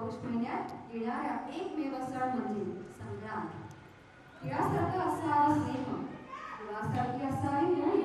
पौष महिन्यात येणाऱ्या एकमेव सण म्हणजे संक्रांत. तिळासारखा असावा स्नेह, गुळासारखी असावी गोडी.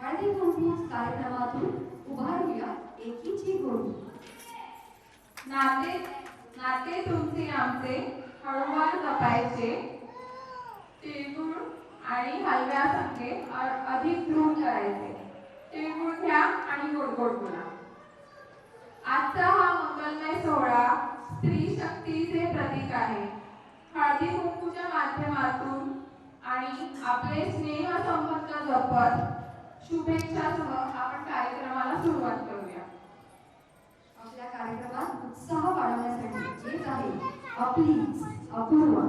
हळदी कुंकू कार्यक्रमातून उभारूया एकीची गोडी. नाते नाते तुमचे आमचे हळूवार जपायचे, तिळगुळ आणि हलव्यासारखे अधिक दृढ करायचे. तिळगुळ घ्या आणि गोड गोड बोला. आजचा हा मंगलमय सोहळा स्त्री शक्तीचे प्रतीक आहे. हळदी कुंकूच्या माध्यमातून आणि आपले स्नेह संबंध जपत शुभेच्छासह आपण कार्यक्रमाला सुरुवात करूया. आपल्या कार्यक्रमात उत्साह वाढवण्यासाठी येत आहे आपलीच अपूर्व.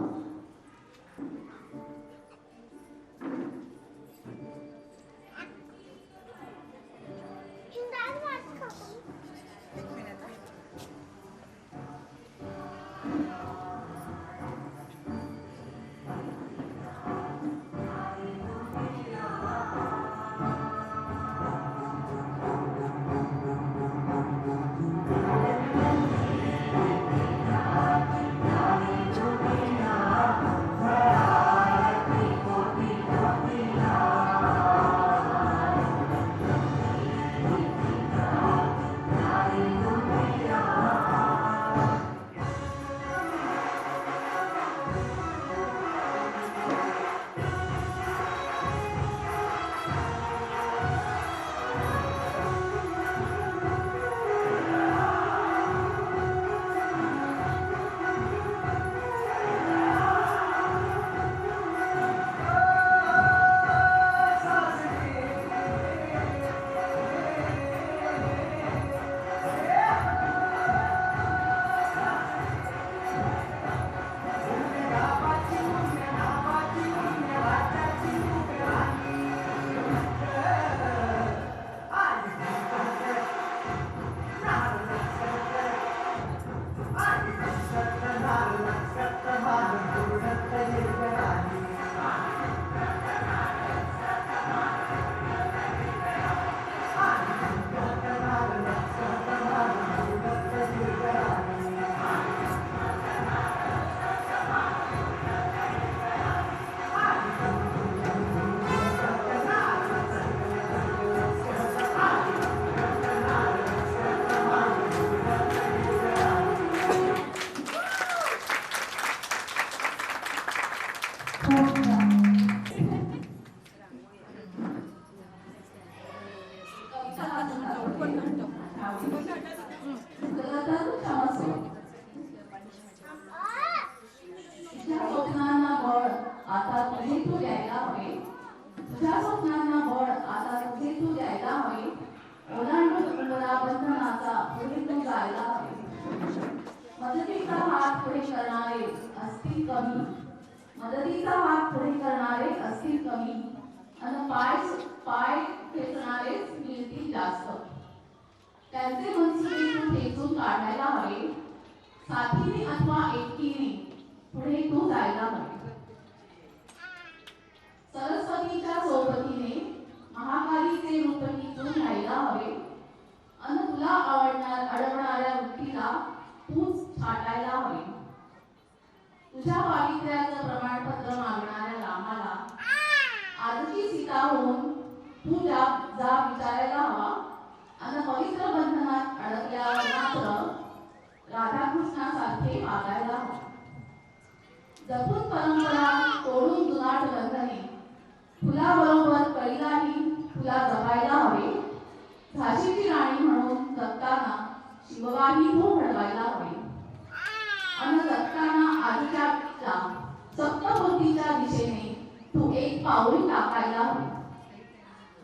मदतीचा हात पुढे करणारे असतील कमी आणि पाय खेचणारेच मिळतील जास्त. त्यांचे मनसुबे तू खेचून काढायला हवे. साथीने अथवा एकटीने पुढे तू जायला हवे. सरस्वतीच्या सोबतीने महाकालीचे रूपही तू घ्यायला हवे. आणि तुला अडवणाऱ्या वृत्तीला तूच छाटायला हवे. तुझ्या पावित्र्याचं प्रमाणपत्र मागणाऱ्या रामाला आजची सीता होऊन तू जा विचारायला हवा. आणि पवित्र बंधनात अडकल्यावर मात्र राधाकृष्णासारखे वागायला हवे. जपून परंपरा तोडून जुनाट बंधने फुलाबरोबर कळीलाही तुला जपायला हवे. झाशीची राणी म्हणून जगताना शिवबाही तू घडवायला हवे. आणि जगताना आजच्या सप्तबुद्धीच्या दिशेने तू एक पाऊल टाकायला हवे.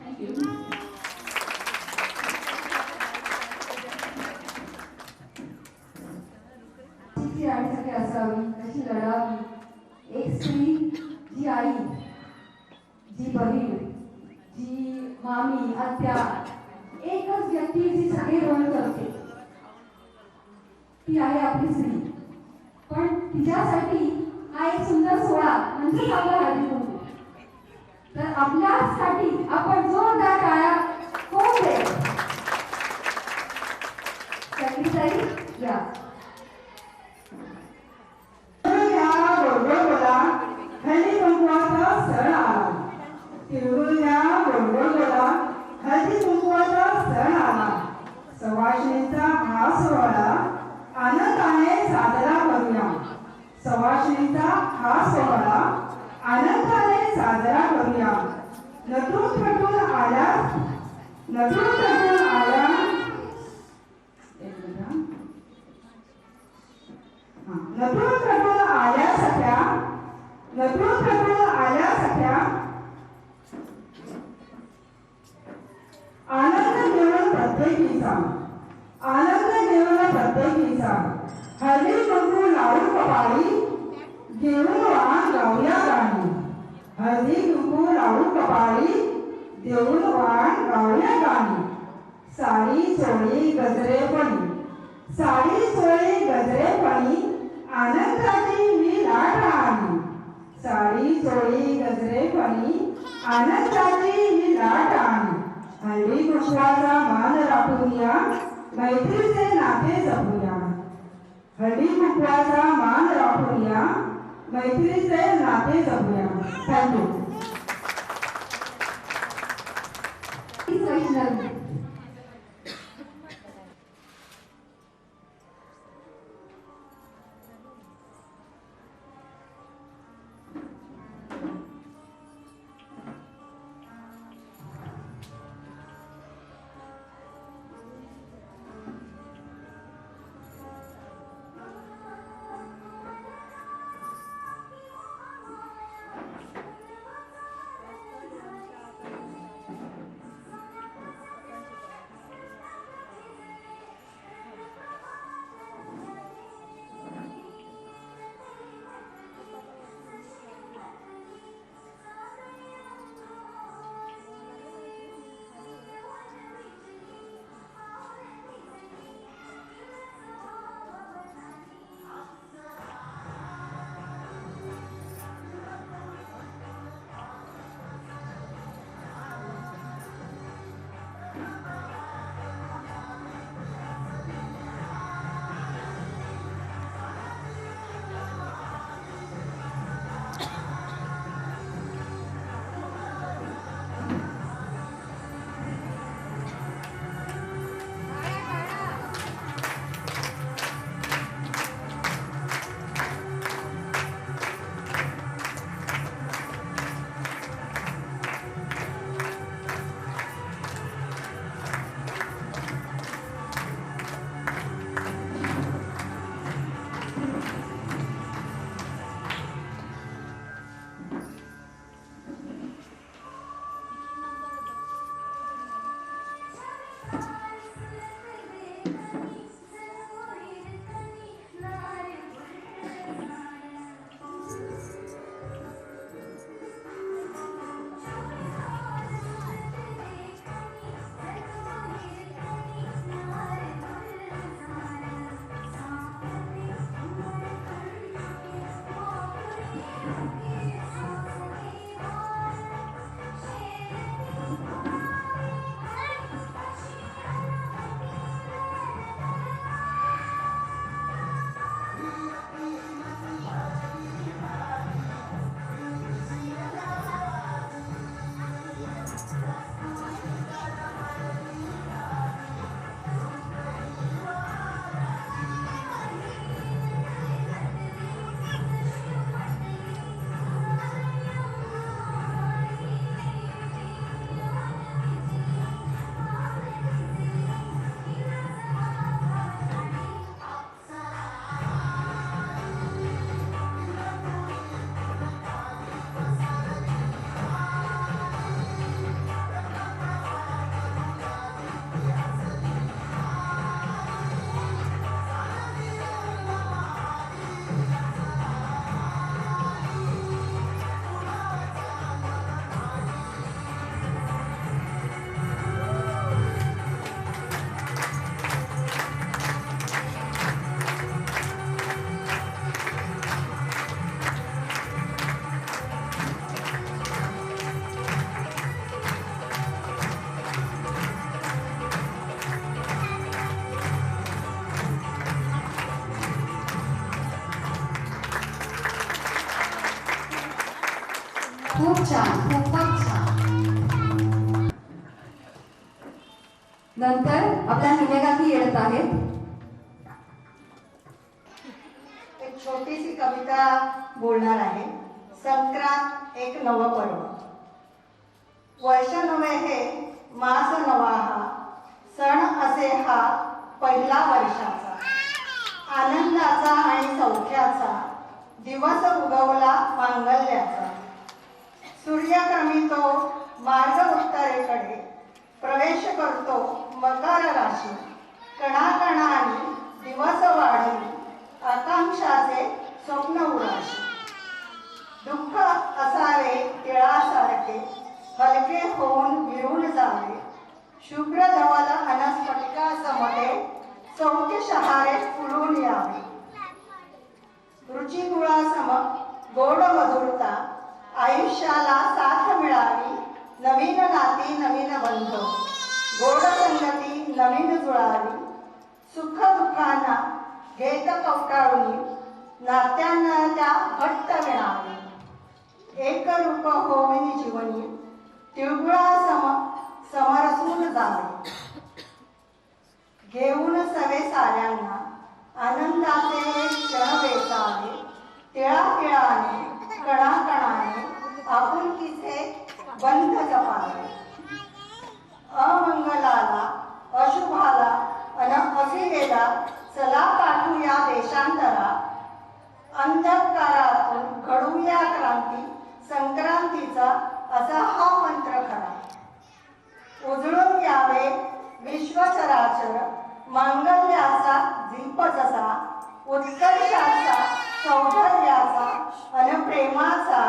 थँक्यू. किती राणीसारखी असावी, कशी लढावी. एक स्त्री जी आई, जी बहीण, जी मामी, आत्या, एकच व्यक्ती जी सगळे रोल करते ती आहे आपली स्त्री. पण तिच्यासाठी हा एक सुंदर सोहळा म्हणजे आपला हळदी कुंकू. तर आपल्यासाठी आपण जोरदार टाळ्या कोण दे. या साजरा करूया. सवाष्णीचा हा सोहळा आनंदाने साजरा करूया. नटून थटून आल्या एक मिनिट हा. नटून थटून आल्या सख्या आनंद घेऊन प्रत्येकीचा हळदी कुंकू लावून कपाळी घेऊन वाण गाऊया गाणी. हळदी कुंकू लावून कपाळी देऊन वाण गाऊया गाणी. साडी चोळी गजरेपणी आनंदाची ही लाट आली. साडी चोळी गजरेपणी आनंदाची ही लाट आली. हळदी कुंकवाचा मान राखूया, मैत्रीचे नाते जपूया. हळदी कुंकवाचा मान राखूया, मैत्रीचे नाते जपूया. थँक्यू. वैष्णवी खूप छान, खूपच छान. नंतर आपल्या हिने काकी येत आहेत. छोटीशी कविता बोलणार आहे. संक्रांत एक नवपर्व. वर्ष नवे हे मास नवा हा, सण असे हा पहिला वर्षाचा. आनंदाचा आणि सौख्याचा दिवस उगवला मांगल्याचा. सूर्यक्रमी तो मार्ग उत्तरेकडे प्रवेश करतो मकर राशी. कणाकणाने दिवस वाढली आकांक्षाचे स्वप्न उराशी. दुःख असावे तिळासारखे हलके होऊन विरून जावे. शुभ्र धवल अनस्फटिका समते सौख्य शहारे फुलून यावे. रुची गुळासम गोड मधुरता आयुष्याला साथ मिळावी. नवीन नाती नवीन बंध गोड संगती नवीन जुळावी. सुख दुःखांना घेत कवटाळून नात्यांना त्या घट्ट विणावी. एक रूप होविनी जीवनी तिळगुळासम समरसून जावे. घेऊन सवे साऱ्यांना आनंदाचे हे क्षण वेचावे. तिळातिळाने कणाकणाने आपुलकीचे बंध जपावे. अमंगलाला अशुभाला अन असिलेला चला पाठवूया देशांतरा. अंधकारातून घडूया क्रांती संक्रांतीचा असा हा मंत्र खरा. उजळून यावे विश्वचराचर मांगल्याचा दीप जसा. उत्कर्षाचा सौंदर्याचा अन प्रेमाचा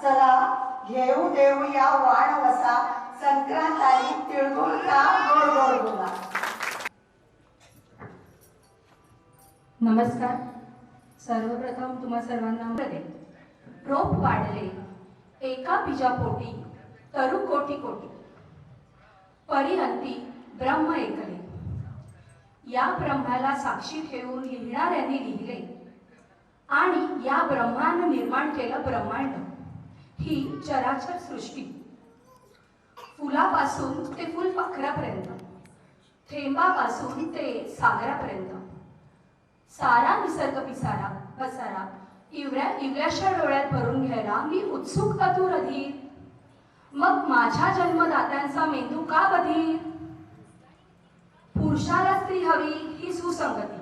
चला घेऊ देऊया वाढवसा. संक्रांत आली तिळगुळचा गोड गोड बोला. नमस्कार. सर्वप्रथम तुम्हा सर्वांना दे. रोप वाढले एका बीजापोटी तरु कोटी कोटी. परिहंती ब्रह्म एकले. या ब्रह्माला साक्षी ठेवून लिहिणाऱ्यांनी लिहिले आणि या ब्रह्मानं निर्माण केलं ब्रह्मांड. ही चराचर सृष्टी फुलापासून ते फुलपाखरापर्यंत, थेंबापासून ते सागरापर्यंत सारा निसर्ग पिसारा पसारा इवल्याशा डोळ्यात भरून घ्यायला मी उत्सुक अतुर अधीर. मग माझ्या जन्मदात्यांचा मेंदू का बधीर. पुरुषाला स्त्री हवी ही सुसंगती,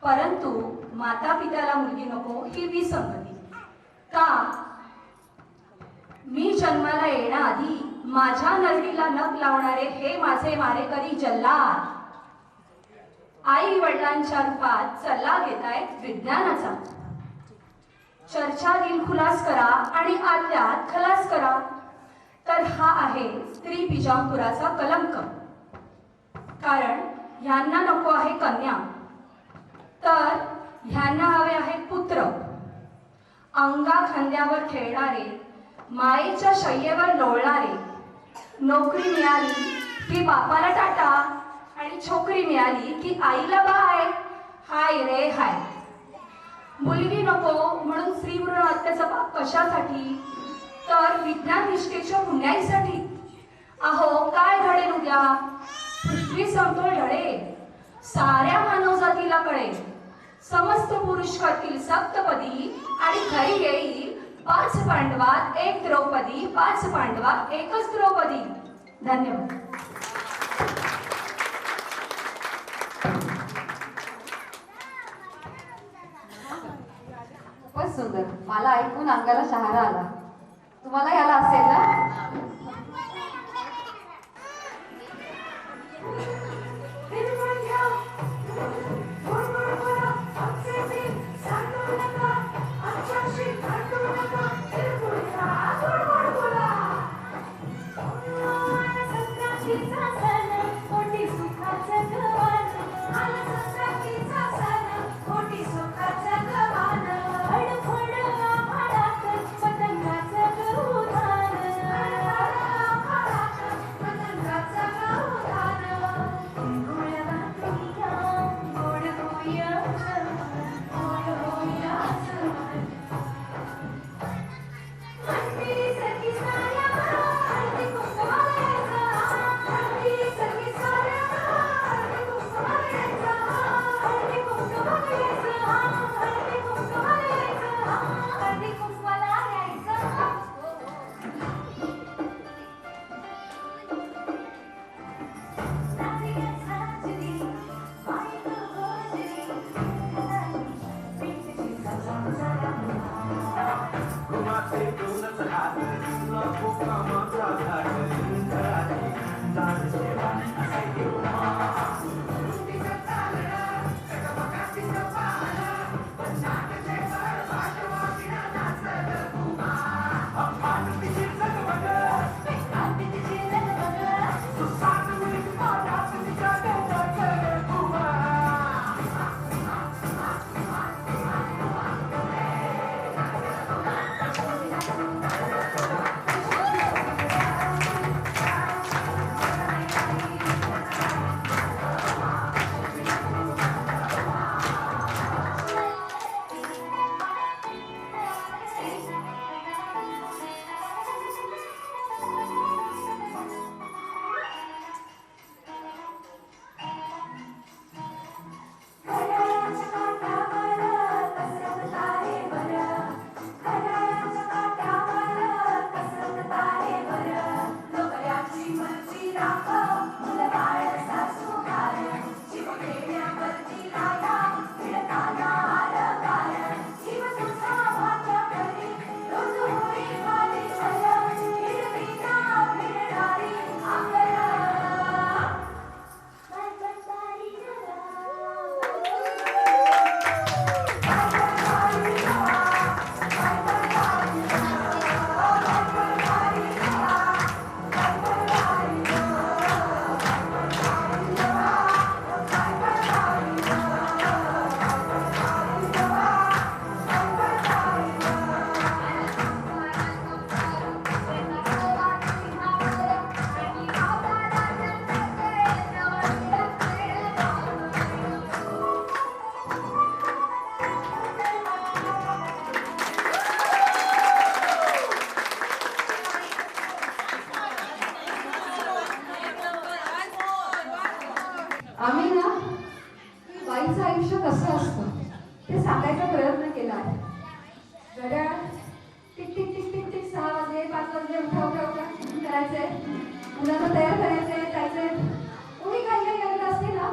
परंतु माता पित्याला मुलगी नको ही विसंगती. का मी जन्माला येण्याआधी माझ्या नरडीला नख लावणारे हे माझे मारेकरी जल्लाद आई वडिलांच्या रूपात सल्ला घेतायत विज्ञानाचा. चर्चा दिलखुलास करा आणि आतल्यात खलास करा. तर हा आहे स्त्री बीजांकुराचा कलंक. कारण ह्यांना नको आहे कन्या, तर ह्यांना हवे आहे पुत्र. अंगा खांद्यावर खेळणारे, मायेच्या शय्येवर लोळणारे. नोकरी मिळाली की बापाला टाटा आणि छोकरी मिळाली की आईला बाय. हाय रे हाय. मुलगी नको म्हणून स्त्री भ्रूण हत्येचा पाप कशासाठी, तर विज्ञान निष्ठेच्या पुण्याईसाठी. अहो काय घडेल उद्या. पृथ्वी समतोल ढळेल, साऱ्या मानवजातीला कळेल. समस्त पुरुष करतील सप्तपदी आणि घरी येईल 5 पांडवात 1 द्रौपदी. 5 पांडवात 1च द्रौपदी. धन्यवाद. खूपच सुंदर. मला ऐकून अंगाला शहारा आला. तुम्हाला याला असेल ना. पतंगाचं गहुधान आम्ही ना बाईचं आयुष्य कसं असतं ते सांगायचा प्रयत्न केला आहे. घड्याळ tick tick tick tick tick 6 वाजले 5 वाजले उठा उठा उठा करायचंय, मुलांना तयार करायचंय, जायचंय. कोणी काही काही करत असते ना,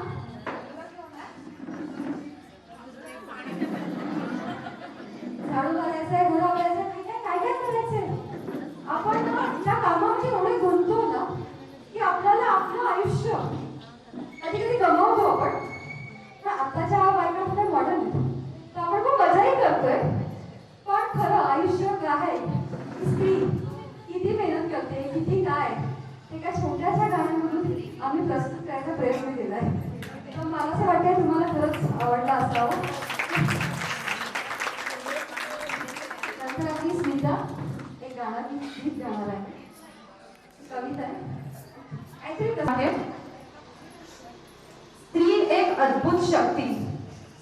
झाडू मारायचंय, घोडा आवरायचंय, काय काय करायचंय. आपण ना त्या कामामध्ये एवढे गुंततो ना की आपल्याला आपलं आयुष्य कधी कधी गमावतो आपण. पण आताच्या बायका थोड्या मॉडर्न तर आपण खूप मजाही करतोय. पण खरं आयुष्य काय आहे, स्त्री किती मेहनत करते, किती काय, ते एका छोट्याशा गाण्यामधून आम्ही प्रस्तुत करायचा प्रयत्न केलाय. तर मला असं वाटतंय तुम्हाला खरंच आवडला असावं. नंतर आपली स्मिता एक गाणं गीत गाणार आहे, कविता आहे, काहीतरी कसं आहे. स्त्री एक अद्भुत शक्ती,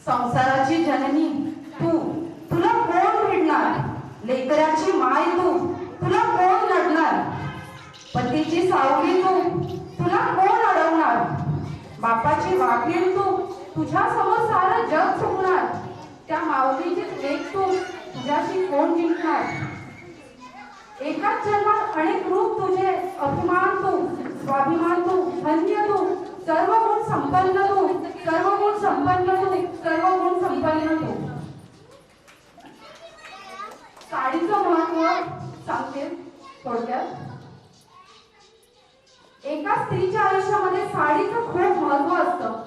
संसाराची जननी तू, तुला कोण भिडणार, लेकराची माय तू, तुला कोण लढणार, पतीची सावली तू, तुला कोण अडवणार, बापाची वाकील तू, तुझ्या समोर सारं जग चुकणार, त्या माऊलीची लेक तू, तुझ्याशी कोण जिंकणार. एकाच जन्मात अनेक रूप तुझे, अभिमान तू, स्वाभिमान तू, धन्य तू, सर्व गुण संपन्न तू, सर्व गुण संपन्न तू, सर्व गुण संपन्न तू. साडीचं महत्व सांगते थोडक्यात. एका स्त्रीच्या आयुष्यामध्ये साडीचं खूप महत्व असतं.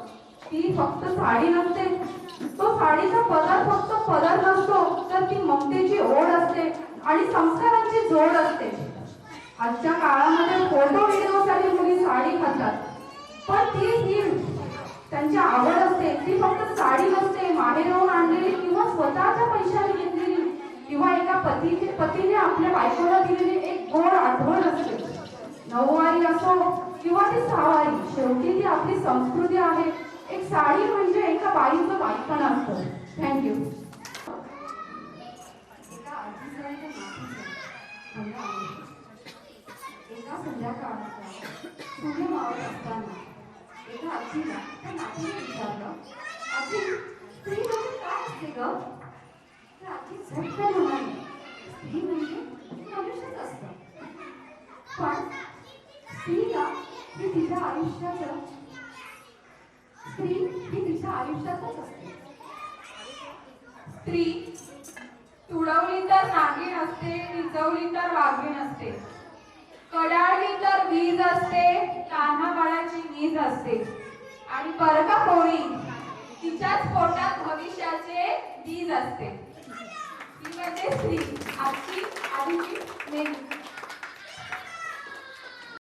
ती फक्त साडी नसते, तो साडीचा पदर फक्त पदर नसतो, तर ती ममतेची ओढ असते आणि संस्कारांची जोड असते. आजच्या काळामध्ये फोटो व्हिडिओसाठी मुली साडी घालतात, पण ती त्यांची आवड असते. ती फक्त साडी नसते, माहेरहून आणलेली किंवा स्वतःच्या पैशाने घेतलेली किंवा एका पतीने आपल्या बायकोला दिलेली एक गोड आठवण असते. नऊवारी असो किंवा ती सहावारी, शेवटी ती आपली संस्कृती आहे. एक साडी म्हणजे एका बाईचं बायपण असतं. थँक्यू. एका संध्याकाळचा सूर्य मावळत असताना एका आजीला त्या नातीने विचारलं, आजी स्त्री म्हणजे काय असते ग. तर आजी झटकन म्हणाली, स्त्री म्हणजे मनुष्यच असतं, पण स्त्रीला ही तिच्या आयुष्याचं स्त्री ही तिच्या आयुष्यातच असते. स्त्री तुडवली तर नागिन असते, निजवली तर वाघीण असते, कडाळली तर वीज असते, कान्हा बाळाची नीज असते, आणि बरं का कोणी तिच्याच पोटात भविष्याचे बीज असते. ती म्हणजे स्त्री. आजची आधीची मेन